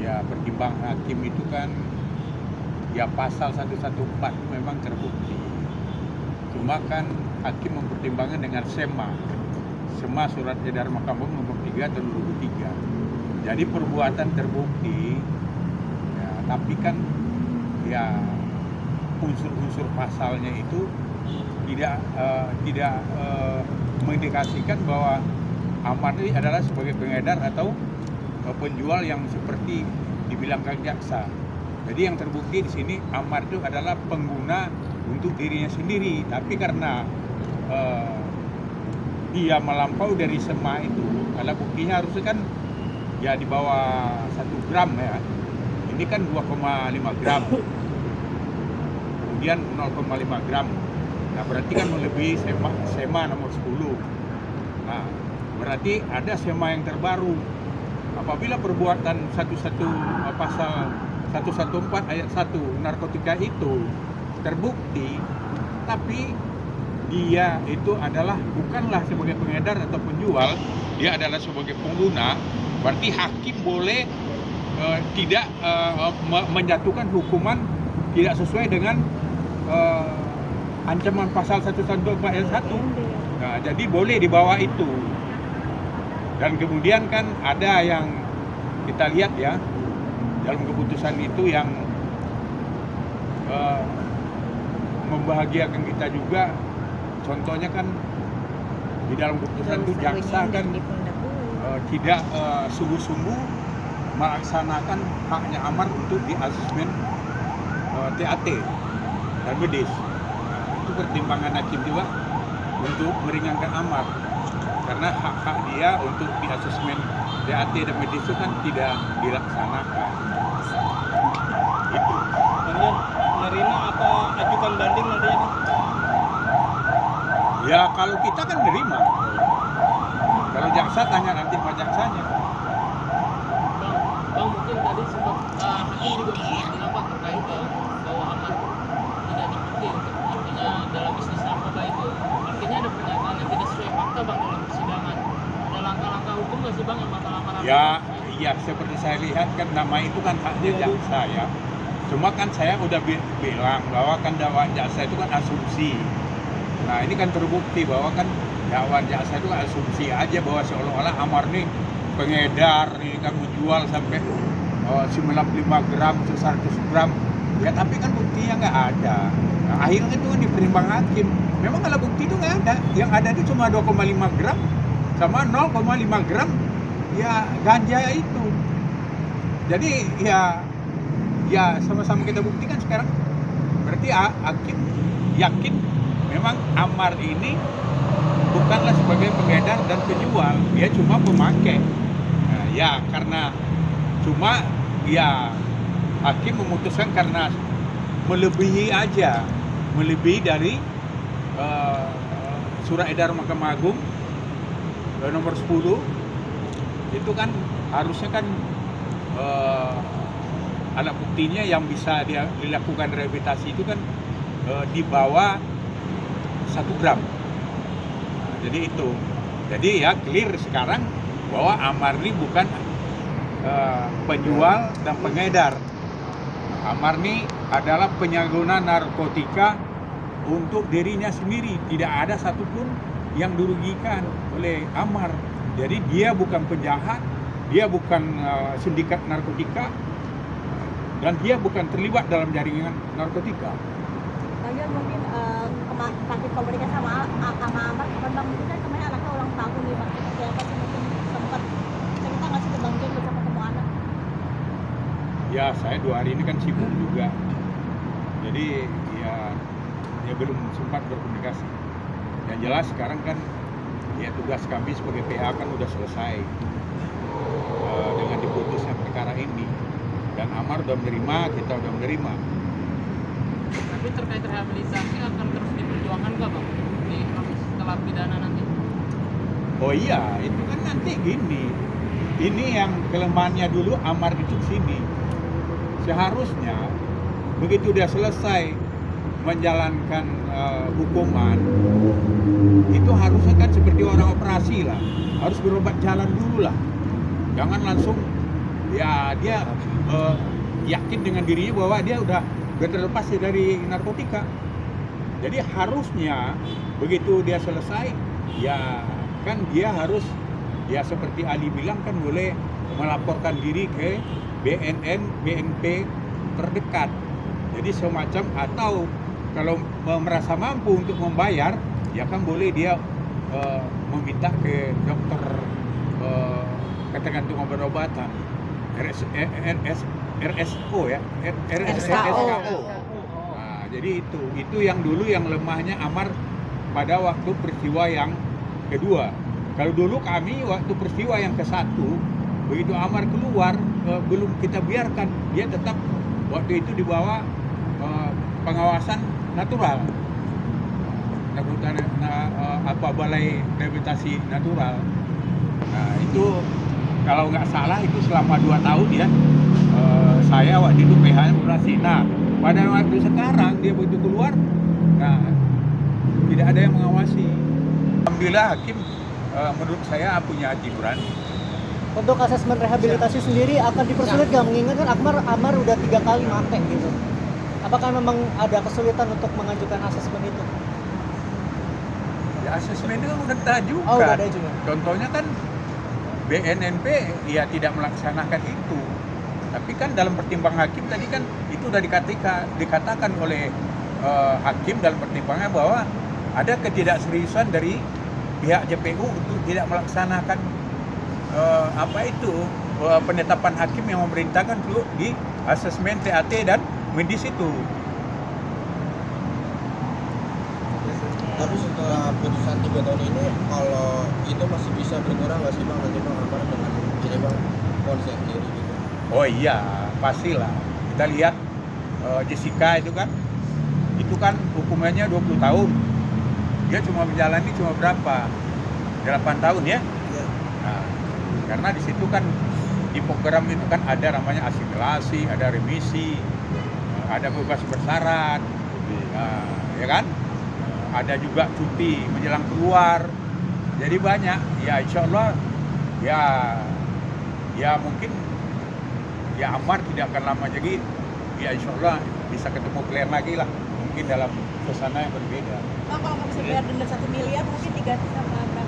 ya pertimbangan hakim itu kan ya pasal 114 itu memang terbukti. Cuma kan hakim mempertimbangkan dengan SEMA Surat Edaran Mahkamah Agung nomor 3 tahun 2003. Jadi perbuatan terbukti, ya, tapi kan ya unsur-unsur pasalnya itu tidak mengindikasikan bahwa amar ini adalah sebagai pengedar atau penjual yang seperti dibilangkan jaksa. Jadi yang terbukti di sini amar itu adalah pengguna untuk dirinya sendiri, tapi karena dia melampaui dari SEMA itu, karena buktinya harusnya kan ya di bawah 1 gram ya. Ini kan 2,5 gram. Kemudian 0,5 gram. Nah, berarti kan melebihi SEMA nomor 10. Nah, berarti ada SEMA yang terbaru. Apabila perbuatan pasal 114 ayat 1 narkotika itu terbukti, tapi dia itu bukanlah sebagai pengedar atau penjual, dia adalah sebagai pengguna, berarti hakim boleh tidak menjatuhkan hukuman tidak sesuai dengan ancaman pasal 114 ayat 1. Nah, jadi boleh di bawah itu. Dan kemudian kan ada yang kita lihat ya dalam keputusan itu yang membahagiakan kita juga. Contohnya kan di dalam keputusan itu jaksa kan tidak sungguh-sungguh melaksanakan haknya amar untuk di asesmen TAT dan medis. Itu pertimbangan hakim juga untuk meringankan amar, karena hak-hak dia untuk di asesmen TAT dan medis itu kan tidak dilaksanakan. Itu. Kemudian menerima atau ajukan banding nantinya? Ya kalau kita kan nerima. Kalau jaksa tanya nanti sama jaksanya. Bang, mungkin tadi sempat hakim juga mengatakan apa terkait bahwa amar tidak dibukti untuk artinya dalam bisnis narkoba itu. Artinya ada pernyataan yang tidak sesuai fakta bang dalam persidangan. Ada langkah-langkah hukum nggak sih bang yang bakal amar? Ya seperti saya lihat kan nama itu kan haknya jaksa ya. Cuma kan saya udah bilang bahwa kan dakwaan jaksa itu kan asumsi. Nah ini kan terbukti bahwa kan dakwaan jaksa itu asumsi aja bahwa seolah-olah amar nih pengedar nih kan menjual sampai 95 gram, 100 gram. Ya tapi kan buktinya nggak ada. Nah, akhirnya itu kan diperimbang hakim. Memang kalau bukti itu nggak ada. Yang ada itu cuma 2,5 gram sama 0,5 gram ya ganja itu. Jadi ya sama-sama kita buktikan sekarang. Berarti hakim yakin memang amar ini bukanlah sebagai pengedar dan penjual, dia cuma pemakai. Nah, ya karena cuma ya hakim memutuskan karena melebihi dari surat edaran Mahkamah Agung nomor 10 itu kan harusnya kan alat buktinya yang bisa dilakukan rehabilitasi itu kan di bawah 1 gram. Nah, jadi itu. Jadi ya clear sekarang bahwa amar ini bukan penjual dan pengedar. Amar ini adalah penyalahgunaan narkotika untuk dirinya sendiri. Tidak ada satupun yang dirugikan oleh amar. Jadi dia bukan penjahat, dia bukan sindikat narkotika, dan dia bukan terlibat dalam jaringan narkotika. Lagian mungkin pakai komunikasi sama Amar, bang mungkin kan kemarin anaknya ulang tahun nih bang, seperti apa sih mungkin sempat cerita nggak sih ke bang Jen bersama ketemu anak? Ya saya 2 hari ini kan sibuk juga, jadi ya belum sempat berkomunikasi. Yang jelas sekarang kan ya tugas kami sebagai PH kan udah selesai dengan diputusnya perkara ini, dan Amar udah menerima, kita udah menerima. Tapi terkait rehabilitasi akan terus diperjuangkan nggak bang di kasus setelah pidana nanti? Oh iya, itu kan nanti gini. Ini yang kelemahannya dulu Amar itu sini. Seharusnya begitu dia selesai menjalankan hukuman, itu harusnya kan seperti orang operasi lah, harus berobat jalan dulu lah. Jangan langsung ya dia yakin dengan dirinya bahwa dia udah terlepas dari narkotika. Jadi harusnya begitu dia selesai, ya kan dia harus, ya seperti Ali bilang kan, boleh melaporkan diri ke BNN, BNP terdekat. Jadi semacam, atau kalau merasa mampu untuk membayar, ya kan boleh dia meminta ke dokter ketergantungan obat-obatan, RSO ya, RSO. Nah, jadi itu yang dulu yang lemahnya Amar pada waktu peristiwa yang kedua. Kalau dulu kami waktu peristiwa yang ke-1, begitu Amar keluar, belum kita biarkan, dia tetap waktu itu di bawah pengawasan natural, balai rehabilitasi natural. Nah itu kalau nggak salah itu selama 2 tahun ya, saya waktu itu PH-nya operasi. Nah pada waktu sekarang dia begitu keluar, nah tidak ada yang mengawasi. Alhamdulillah hakim menurut saya punya hati nurani. Untuk asesmen rehabilitasi sendiri akan dipersulit nggak, mengingat kan Amar udah 3 kali mate gitu. Apakah memang ada kesulitan untuk mengajukan asesmen itu? Ya asesmen itu kan udah diajukan. Oh, udah ada juga. Contohnya kan BNNP ya tidak melaksanakan itu. Tapi kan dalam pertimbangan hakim tadi kan itu udah dikatakan oleh hakim dalam pertimbangannya bahwa ada ketidakseriusan dari pihak JPU untuk tidak melaksanakan penetapan hakim yang memerintahkan untuk di asesmen TAT dan medis itu. Tapi setelah putusan 3 tahun ini, kalau itu masih bisa berkurang nggak sih Bang, nanti Bang Amar dengan ini Bang konsep sendiri gitu? Oh iya, pastilah. Kita lihat Jessica itu kan hukumannya 20 tahun. Dia cuma menjalani berapa? 8 tahun ya? Iya. Nah, karena di situ kan di program itu kan ada namanya asimilasi, ada remisi, ada bebas bersyarat, ya kan? Ada juga cuti menjelang keluar. Jadi banyak. Ya insya Allah ya mungkin ya Amar tidak akan lama, jadi ya insya Allah bisa ketemu klien lagi lah, mungkin dalam suasana yang berbeda. Bang, kalau nggak bisa bayar denda 1 miliar mungkin diganti sama berapa?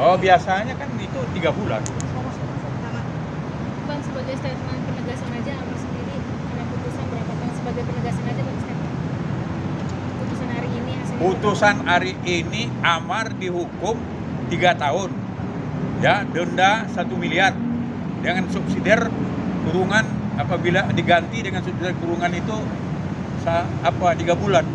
Oh biasanya kan itu 3 bulan. Sama. Bang, sebagai statement penegasan aja Amar sendiri ada putusan berapa Bang, sebagai penegasan aja Bang, statement putusan hari ini hasilnya Putusan hari ini Amar dihukum 3 tahun ya, denda 1 miliar dengan subsidiar kurungan, apabila diganti dengan subsidiar kurungan itu 3 bulan.